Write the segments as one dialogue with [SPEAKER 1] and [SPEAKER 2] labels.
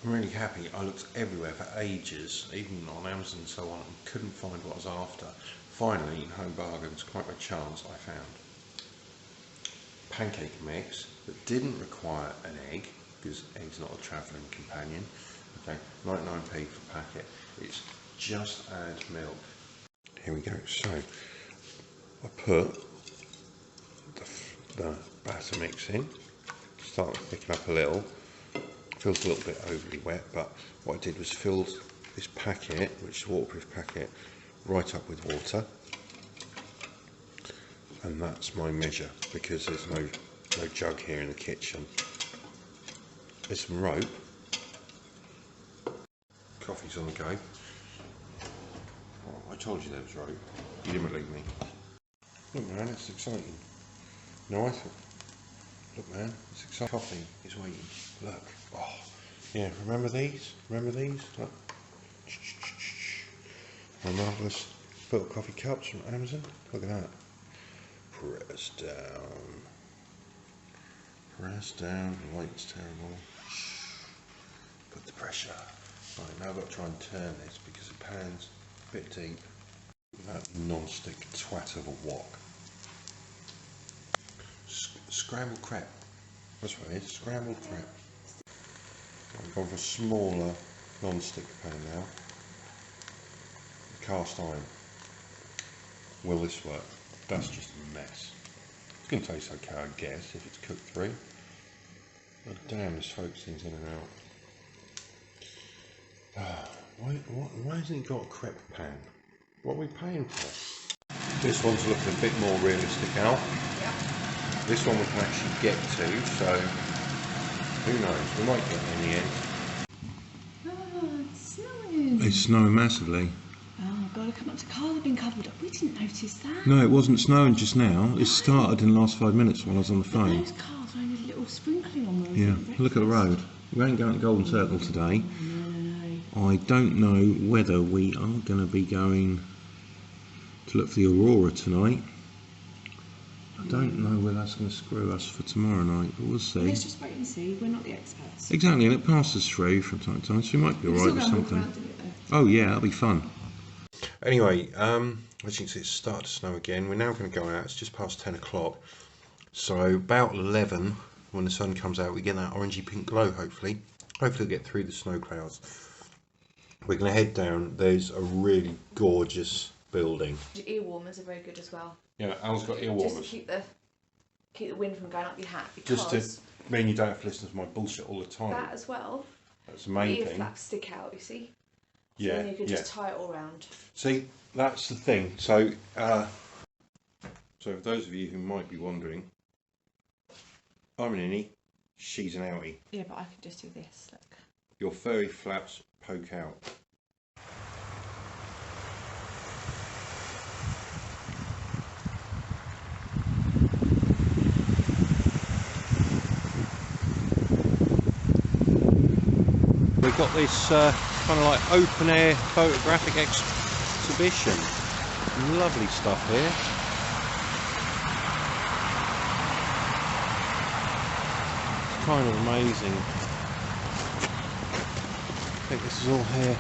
[SPEAKER 1] I'm really happy. I looked everywhere for ages, even on Amazon and so on, and couldn't find what I was after. Finally, in Home Bargains, quite by chance, I found pancake mix that didn't require an egg, because egg's not a travelling companion. Okay, 99p for packet. It's just add milk. Here we go. So I put the batter mix in, start picking up a little. Feels a little bit overly wet, but what I did was filled this packet, which is a waterproof packet, right up with water, and that's my measure because there's no jug here in the kitchen. There's some rope. Coffee's on the go. Oh, I told you there was rope. You didn't believe me. Look, man, it's exciting. No, I thought. Look, man, it's exciting. Coffee is waiting. Look. Oh, yeah. Remember these? Remember these? Look. My marvellous filter coffee cups from Amazon. Look at that. Press down. Press down. The light's terrible. Put the pressure. Right, now I've got to try and turn this because the pan's a bit deep. That non-stick twat of a wok. Scrambled crepe. That's what it is. Scrambled crepe. I've gone for a smaller non-stick pan now. Cast iron. Will this work? That's just a mess. It's going to taste okay, I guess, if it's cooked through. But damn, this soaks things in and out. Why hasn't it got a crepe pan? What are we paying for? This one's looking a bit more realistic, Al.
[SPEAKER 2] Yeah.
[SPEAKER 1] This one we can actually get to, so who knows? We might get it in the end.
[SPEAKER 2] Oh, it's snowing.
[SPEAKER 3] It's snowing massively.
[SPEAKER 2] Oh God, I come up to car, they've been covered up. We didn't notice that.
[SPEAKER 3] No, it wasn't snowing just now. It started in the last 5 minutes while I was on the
[SPEAKER 2] But
[SPEAKER 3] phone.
[SPEAKER 2] those cars are only a little sprinkling on them.
[SPEAKER 3] Yeah, look at the road. We ain't going to Golden Circle today.
[SPEAKER 2] No.
[SPEAKER 3] I don't know whether we are going to be going to look for the Aurora tonight. I don't know whether that's going to screw us for tomorrow night, but we'll see.
[SPEAKER 2] Let's just wait and see. We're not the experts.
[SPEAKER 3] Exactly, and it passes through from time to time, so we might be alright with something. Oh yeah, that'll be fun.
[SPEAKER 1] Anyway, as you can see, it's started to snow again. We're now going to go out. It's just past 10 o'clock. So about 11, when the sun comes out, we get that orangey pink glow, hopefully. Hopefully we'll get through the snow clouds. We're going to head down. There's a really gorgeous building.
[SPEAKER 2] Ear warmers are very good as well.
[SPEAKER 1] Yeah, Al's got ear warmers.
[SPEAKER 2] Just to keep the wind from going up your hat. Because
[SPEAKER 1] Just to mean you don't have to listen to my bullshit all the time.
[SPEAKER 2] that as well.
[SPEAKER 1] That's the main
[SPEAKER 2] Ear
[SPEAKER 1] thing.
[SPEAKER 2] flaps stick out, you see. So
[SPEAKER 1] Yeah,
[SPEAKER 2] then you can just tie it all round.
[SPEAKER 1] See, that's the thing. So, so for those of you who might be wondering, I'm an innie, she's an outie.
[SPEAKER 2] Yeah, but I can just do this. Look.
[SPEAKER 1] Your furry flaps poke out. We've got this kind of like open air photographic exhibition. Lovely stuff here. It's kind of amazing. I think this is all here.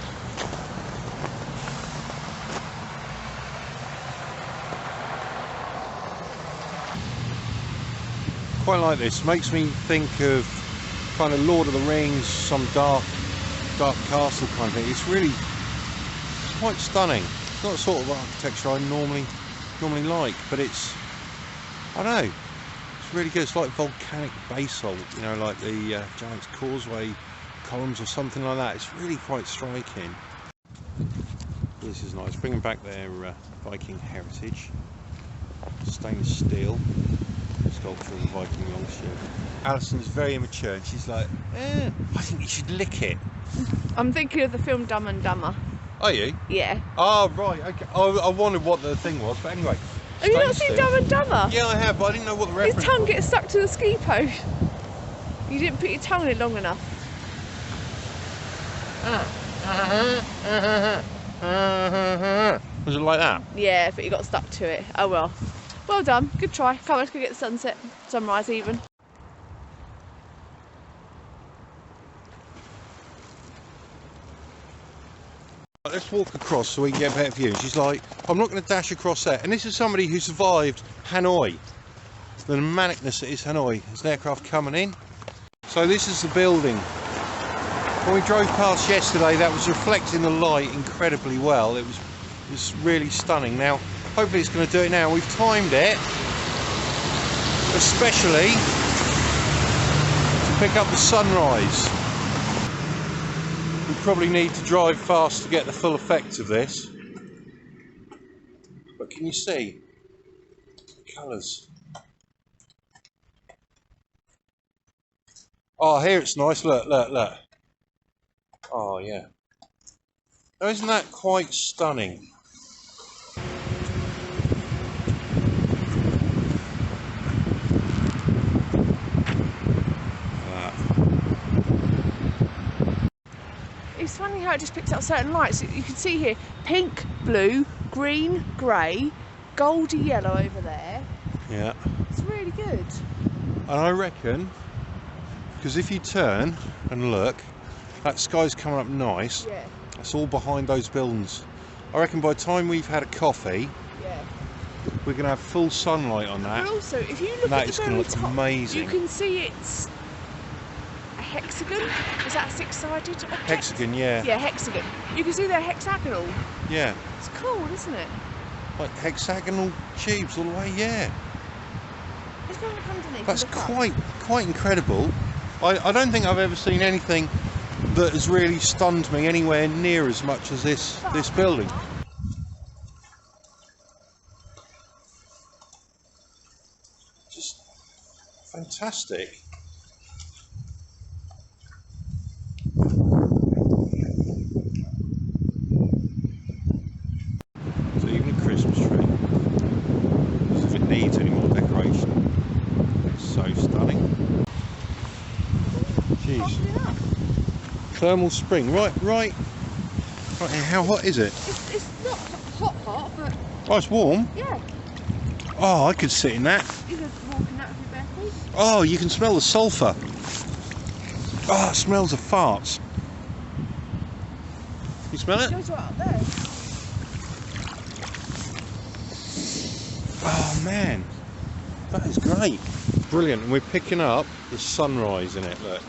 [SPEAKER 1] Quite like this. Makes me think of kind of Lord of the Rings, some dark castle kind of thing. It's quite stunning. It's not the sort of architecture I normally like, but it's, I don't know, it's really good. It's like volcanic basalt, you know, like the Giant's Causeway columns or something like that. It's really quite striking. This is nice, bringing back their Viking heritage. Stainless steel sculpture of the Viking longship. Alison's very immature and she's like, I think you should lick it.
[SPEAKER 2] I'm thinking of the film Dumb and Dumber.
[SPEAKER 1] Are you?
[SPEAKER 2] Yeah.
[SPEAKER 1] Oh, right, okay. I wondered what the thing was, but anyway.
[SPEAKER 2] Have you not seen Dumb and Dumber?
[SPEAKER 1] Yeah, I have, but I didn't know what the reference was.
[SPEAKER 2] His tongue gets stuck to the ski post. You didn't put your tongue in long enough.
[SPEAKER 1] Was it like that?
[SPEAKER 2] Yeah, but you got stuck to it. Oh well. Well done. Good try. Come on, let's go get the sunset. Sunrise even.
[SPEAKER 1] let's walk across so we can get a better view. And she's like, I'm not going to dash across there. And this is somebody who survived Hanoi. The manicness that is Hanoi. There's an aircraft coming in. So this is the building. When we drove past yesterday, that was reflecting the light incredibly well. It was really stunning. Now, hopefully it's going to do it now. We've timed it, especially to pick up the sunrise. We probably need to drive fast to get the full effect of this. But can you see the colours? Oh, here it's nice. Look, look, look. Oh, yeah. Now, isn't that quite stunning?
[SPEAKER 2] It's funny how it just picks up certain lights. You can see here pink, blue, green, grey, goldy yellow over there.
[SPEAKER 1] Yeah.
[SPEAKER 2] It's really good.
[SPEAKER 1] And I reckon, because if you turn and look, that sky's coming up nice.
[SPEAKER 2] Yeah.
[SPEAKER 1] It's all behind those buildings. I reckon by the time we've had a coffee,
[SPEAKER 2] Yeah.
[SPEAKER 1] we're going to have full sunlight on that.
[SPEAKER 2] But also, if you look
[SPEAKER 1] That
[SPEAKER 2] at
[SPEAKER 1] is
[SPEAKER 2] the
[SPEAKER 1] gonna
[SPEAKER 2] very
[SPEAKER 1] look
[SPEAKER 2] top,
[SPEAKER 1] amazing.
[SPEAKER 2] you can see it's a hexagon. Is that a six-sided object?
[SPEAKER 1] Hexagon, yeah.
[SPEAKER 2] Yeah, hexagon. You can see they're hexagonal.
[SPEAKER 1] Yeah.
[SPEAKER 2] It's cool, isn't it?
[SPEAKER 1] Like hexagonal tubes all the way, yeah.
[SPEAKER 2] Let's go and look underneath.
[SPEAKER 1] That's
[SPEAKER 2] and look up.
[SPEAKER 1] quite incredible. I don't think I've ever seen anything that has really stunned me anywhere near as much as this building. Just fantastic. So even a Christmas tree, as if it needs any more decoration. It's so stunning. Jeez. Thermal spring, right here. How hot is it?
[SPEAKER 2] It's not hot, but
[SPEAKER 1] Oh, it's warm.
[SPEAKER 2] yeah.
[SPEAKER 1] Oh, I could sit in that.
[SPEAKER 2] You could walk in that with your bare feet.
[SPEAKER 1] Oh, you can smell the sulphur. Oh, it smells of farts. You smell
[SPEAKER 2] It
[SPEAKER 1] it?
[SPEAKER 2] goes right up there.
[SPEAKER 1] Oh man, that is great. Brilliant, and we're picking up the sunrise in it, look.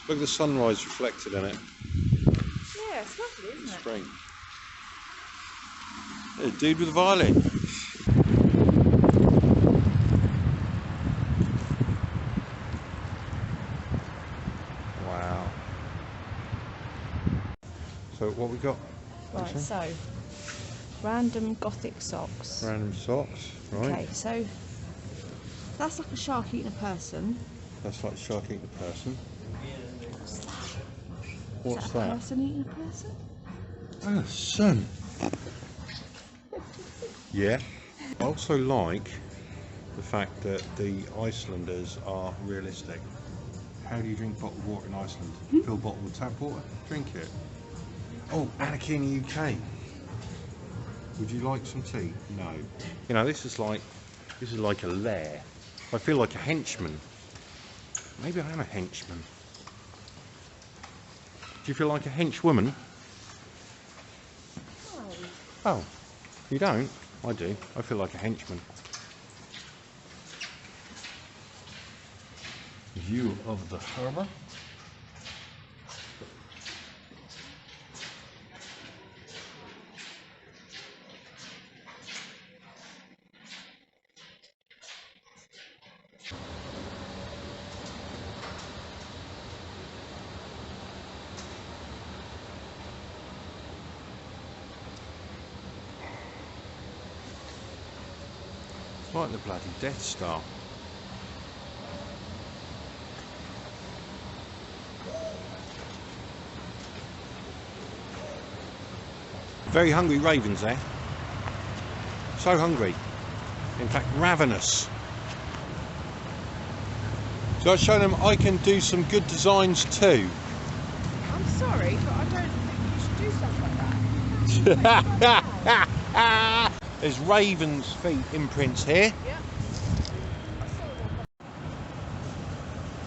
[SPEAKER 1] Look at the sunrise reflected in it.
[SPEAKER 2] Yeah, it's lovely, isn't it?
[SPEAKER 1] Spring. There's a dude with a violin. Wow. So what we got?
[SPEAKER 2] Right, so random gothic socks.
[SPEAKER 1] Random socks, right?
[SPEAKER 2] Okay, so that's like a shark eating a person.
[SPEAKER 1] That's like shark eating a person.
[SPEAKER 2] Is
[SPEAKER 1] What's
[SPEAKER 2] that a
[SPEAKER 1] that?
[SPEAKER 2] person eating a person?
[SPEAKER 1] Oh, son. Yeah. I also like the fact that the Icelanders are realistic. How do you drink bottled water in Iceland? Fill a bottle with tap water, drink it. Oh, anarchy in the UK. Would you like some tea? No. You know, this is like a lair. I feel like a henchman. Maybe I am a henchman. Do you feel like a henchwoman? Oh, you don't? I do. I feel like a henchman. View of the harbour. It's like the bloody Death Star. Very hungry ravens there. So hungry. In fact, ravenous. So I've shown them I can do some good designs too.
[SPEAKER 2] I'm sorry, but I don't think you should do stuff like that.
[SPEAKER 1] There's ravens' feet imprints here.
[SPEAKER 2] Yeah.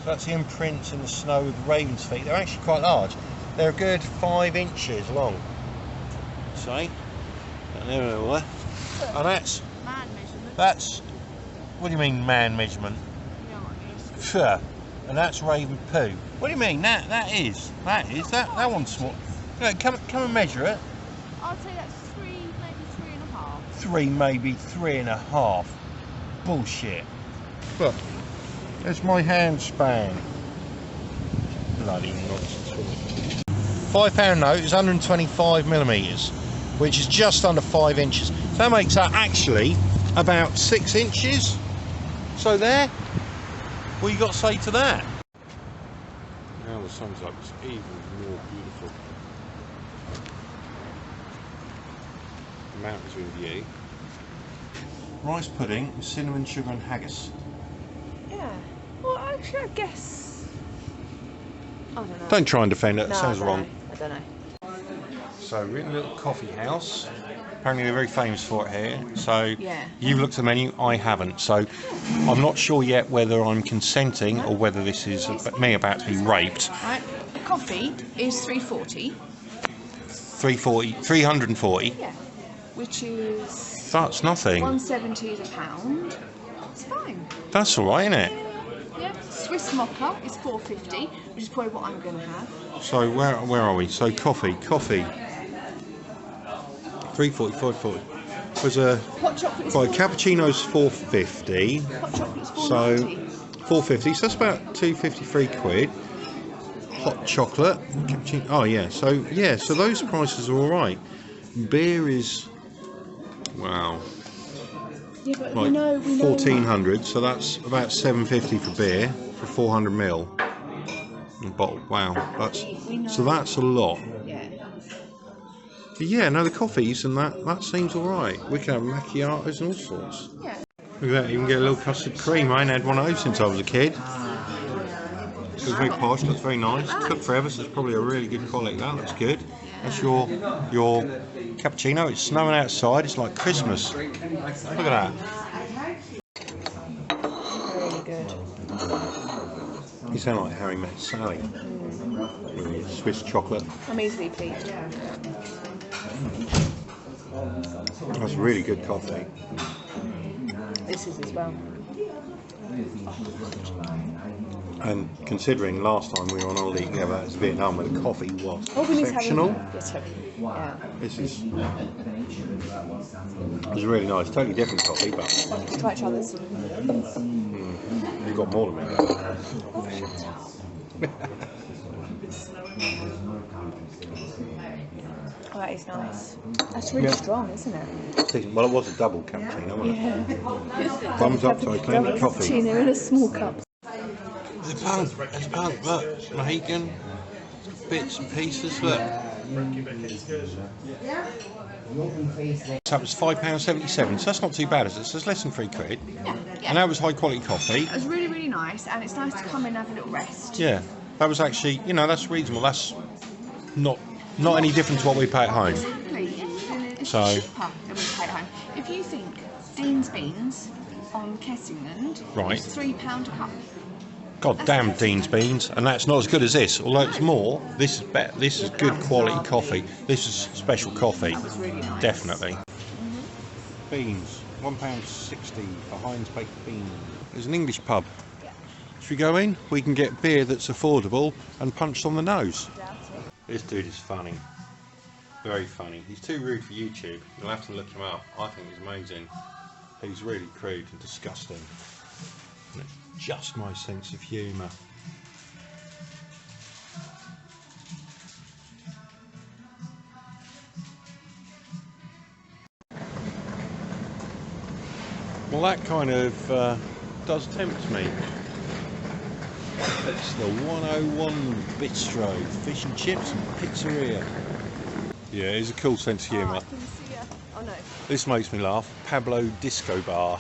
[SPEAKER 1] That's the imprints in the snow with raven's feet. They're actually quite large. They're a good 5 inches long. See? And that's
[SPEAKER 2] Man measurement.
[SPEAKER 1] that's. What do you mean man measurement?
[SPEAKER 2] You know what it is.
[SPEAKER 1] Phew. And that's raven poo. What do you mean? That one's small. No, come and measure it.
[SPEAKER 2] I'd say that's 3, maybe 3.5.
[SPEAKER 1] 3, maybe 3.5. Bullshit. Look, there's my hand span. Bloody nonsense. £5 note is 125mm, which is just under 5 inches. So that makes that actually about 6 inches. So there. What you got to say to that? Now the sun's up, it's even more beautiful. The mountains are in view. Rice pudding with cinnamon, sugar and haggis.
[SPEAKER 2] Yeah. Well, actually, I guess. I don't know.
[SPEAKER 1] Don't try and defend it,
[SPEAKER 2] No,
[SPEAKER 1] it sounds
[SPEAKER 2] I don't
[SPEAKER 1] wrong.
[SPEAKER 2] know. I don't know.
[SPEAKER 1] So we're in a little coffee house. Apparently they're very famous for it here. So
[SPEAKER 2] Yeah.
[SPEAKER 1] you've looked at the menu, I haven't. So I'm not sure yet whether I'm consenting or whether this is me about to be raped.
[SPEAKER 2] Right. Coffee is $3.40.
[SPEAKER 1] 340.
[SPEAKER 2] Yeah. Which is
[SPEAKER 1] That's nothing.
[SPEAKER 2] $1.70 is a pound. It's fine.
[SPEAKER 1] That's all right, isn't it?
[SPEAKER 2] Yeah. Swiss mocha is $4.50, which is probably what I'm going to have.
[SPEAKER 1] So where are we? So coffee. 340, 540. There's a
[SPEAKER 2] Hot chocolate is
[SPEAKER 1] right,
[SPEAKER 2] $4.50.
[SPEAKER 1] cappuccino's 450.
[SPEAKER 2] Hot chocolate is
[SPEAKER 1] So
[SPEAKER 2] $4.90.
[SPEAKER 1] 450. So that's about 253 quid. Hot chocolate, cappuccino. Oh yeah. So yeah. So those prices are all right. Beer is wow.
[SPEAKER 2] Yeah, but
[SPEAKER 1] Like
[SPEAKER 2] we know.
[SPEAKER 1] 1400. So that's about 750 for beer for 400ml. A bottle. Wow. So that's a lot.
[SPEAKER 2] Yeah.
[SPEAKER 1] But yeah, no, the coffees and that seems all right. We can have macchiatos and all sorts.
[SPEAKER 2] Yeah.
[SPEAKER 1] Look at that, you can get a little custard cream. I ain't had one of those since I was a kid. Looks very posh, looks very nice. Cooked forever, so it's probably a really good quality. That looks good. That's your cappuccino. It's snowing outside. It's like Christmas. Look at that.
[SPEAKER 2] Really good.
[SPEAKER 1] You sound like Harry Met Sally. With Swiss chocolate.
[SPEAKER 2] I'm easily pleased.
[SPEAKER 1] That's really good coffee.
[SPEAKER 2] This is as well.
[SPEAKER 1] And considering last time we were on holiday together to Vietnam, where the coffee was
[SPEAKER 2] Oh, we need
[SPEAKER 1] exceptional.
[SPEAKER 2] to have a... Yes, totally. Yeah.
[SPEAKER 1] This is it's really nice. Totally different coffee, but
[SPEAKER 2] Try each other's.
[SPEAKER 1] you've got more than me.
[SPEAKER 2] Oh, that is nice. That's really strong, isn't it?
[SPEAKER 1] Well, it was a double cappuccino, wasn't it?
[SPEAKER 2] Yeah.
[SPEAKER 1] Thumbs up to I claim the coffee.
[SPEAKER 2] Cappuccino in a small cup.
[SPEAKER 1] There's a punk, look, Mohican, bits and pieces, look. So that was £5.77, so that's not too bad, is it? So it's less than £3.
[SPEAKER 2] Yeah.
[SPEAKER 1] And that was high quality coffee.
[SPEAKER 2] It was really, really nice, and it's nice to come in and have a little rest.
[SPEAKER 1] Yeah, that was actually, that's reasonable. That's not any different to what we pay at home.
[SPEAKER 2] Exactly. It's
[SPEAKER 1] So-
[SPEAKER 2] cheaper than we pay at home. If you think Dean's Beans on Kessingland
[SPEAKER 1] Right.
[SPEAKER 2] is £3 a cup.
[SPEAKER 1] God damn Dean's Beans, and that's not as good as this. Although it's more, this is better. This is good quality coffee. This is special coffee.
[SPEAKER 2] That was really nice.
[SPEAKER 1] Definitely. Beans, £1.60 for Heinz baked beans. There's an English pub.
[SPEAKER 2] Yeah.
[SPEAKER 1] If we go in, we can get beer that's affordable and punched on the nose.
[SPEAKER 2] Doubt it.
[SPEAKER 1] This dude is funny. Very funny. He's too rude for YouTube. You'll have to look him up. I think he's amazing. He's really crude and disgusting. And it's just my sense of humour. Well, that kind of does tempt me. It's the 101 Bistro, fish and chips and pizzeria. Yeah, it's a cool sense of
[SPEAKER 2] Oh, I
[SPEAKER 1] humour.
[SPEAKER 2] can see her. Oh no.
[SPEAKER 1] This makes me laugh. Pablo Disco Bar.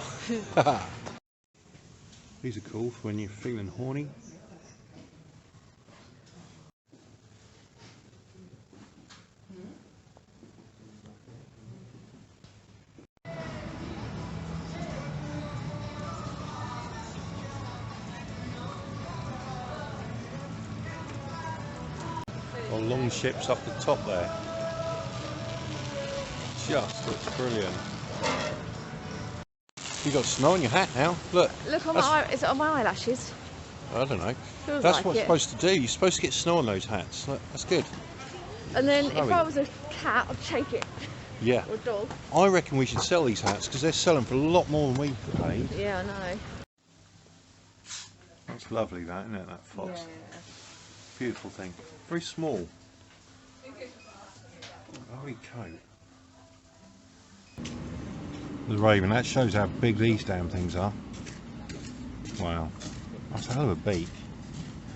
[SPEAKER 1] These are cool for when you're feeling horny. ships up the top there. Just looks brilliant. You got snow on your hat now. Look.
[SPEAKER 2] Look on my is it on my eyelashes?
[SPEAKER 1] I don't know.
[SPEAKER 2] Feels
[SPEAKER 1] That's
[SPEAKER 2] like
[SPEAKER 1] what it's
[SPEAKER 2] it.
[SPEAKER 1] supposed to do. You're supposed to get snow on those hats. That's good.
[SPEAKER 2] And then
[SPEAKER 1] Snowy.
[SPEAKER 2] if I was a cat, I'd shake it.
[SPEAKER 1] Yeah.
[SPEAKER 2] Or a dog.
[SPEAKER 1] I reckon we should sell these hats because they're selling for a lot more than we paid.
[SPEAKER 2] Yeah, I know.
[SPEAKER 1] That's lovely, that, isn't it? That fox.
[SPEAKER 2] Yeah.
[SPEAKER 1] Beautiful thing. Very small. Lovely coat. The raven. That shows how big these damn things are. Wow. That's a hell of a beak.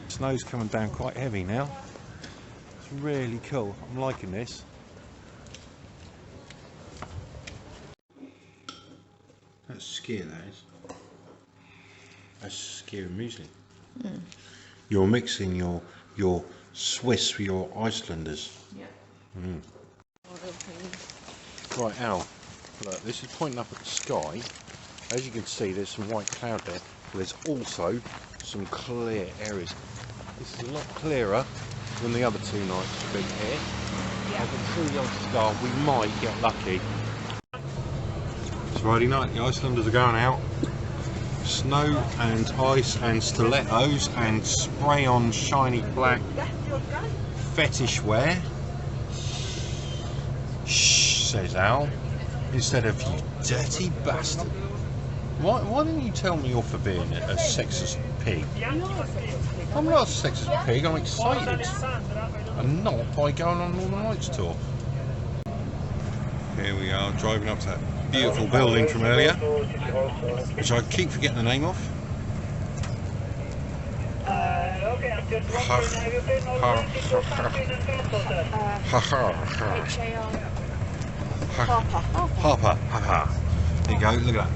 [SPEAKER 1] Snow's coming down quite heavy now. It's really cool. I'm liking this. That's skyr, that is. That's skyr and muesli.
[SPEAKER 2] Mm.
[SPEAKER 1] You're mixing your Swiss with your Icelanders.
[SPEAKER 2] Yeah.
[SPEAKER 1] Mm. Right, Al. Look, this is pointing up at the sky. As you can see, there's some white cloud there. But there's also some clear areas. This is a lot clearer than the other 2 nights we've been here.
[SPEAKER 2] Yeah.
[SPEAKER 1] I can see the star. We might get lucky. It's Friday night. The Icelanders are going out. Snow and ice and stilettos and spray on shiny black fetish wear. Shh, says Al, instead of you dirty bastard. Why didn't you tell me you're for being a sexist pig? I'm not a sexist pig, I'm excited. And not by going on Northern Lights tour. Here we are, driving up to that beautiful building from earlier, which I keep forgetting the name of. Harper. There you go, look at that.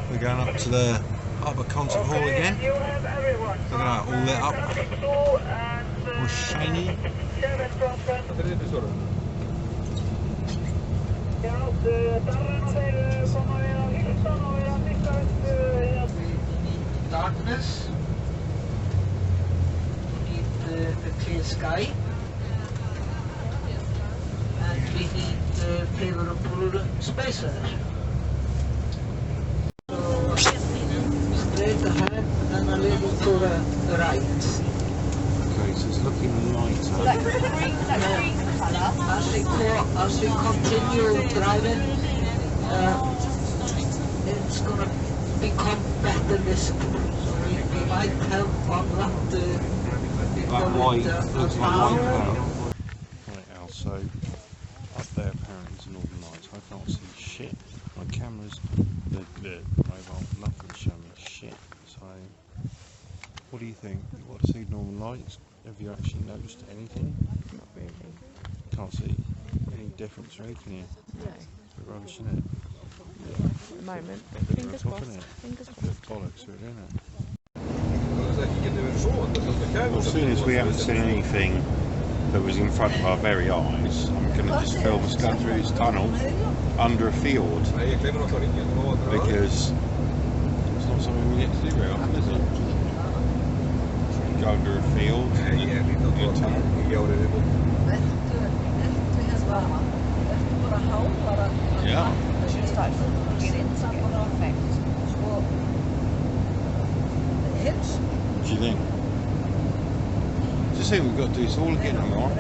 [SPEAKER 1] We're going up to the Harbour Concert Hall again. Look at that, all lit up. All shiny.
[SPEAKER 4] Darkness, need a clear sky, and we need favorable space weather. So straight ahead and a little to the right.
[SPEAKER 1] Okay, so it's looking lighter.
[SPEAKER 4] As we continue driving, it's gonna become better visible. So we might have on that
[SPEAKER 1] White, looks like white cloud. Right, Al, so up there apparently is Northern Lights. I can't see shit. My cameras, the mobile, nothing's showing me shit. So, what do you think? You want to see Northern Lights? Have you actually noticed anything?
[SPEAKER 2] Not really.
[SPEAKER 1] Can't see any difference, right? Can you?
[SPEAKER 2] No.
[SPEAKER 1] It's a bit rubbish, isn't it?
[SPEAKER 2] At the moment. Fingers
[SPEAKER 1] Top,
[SPEAKER 2] crossed.
[SPEAKER 1] isn't it?
[SPEAKER 2] Fingers
[SPEAKER 1] It's a
[SPEAKER 2] crossed.
[SPEAKER 1] bit bollocks, really, isn't it? Well, as soon as we haven't seen anything that was in front of our very eyes, I'm going to just film us going through this tunnel under a field, because it's not something we get to do very often, is it? You go under a field, a tunnel. Yeah. What do you think? Do you think we've got to do this all again, alright?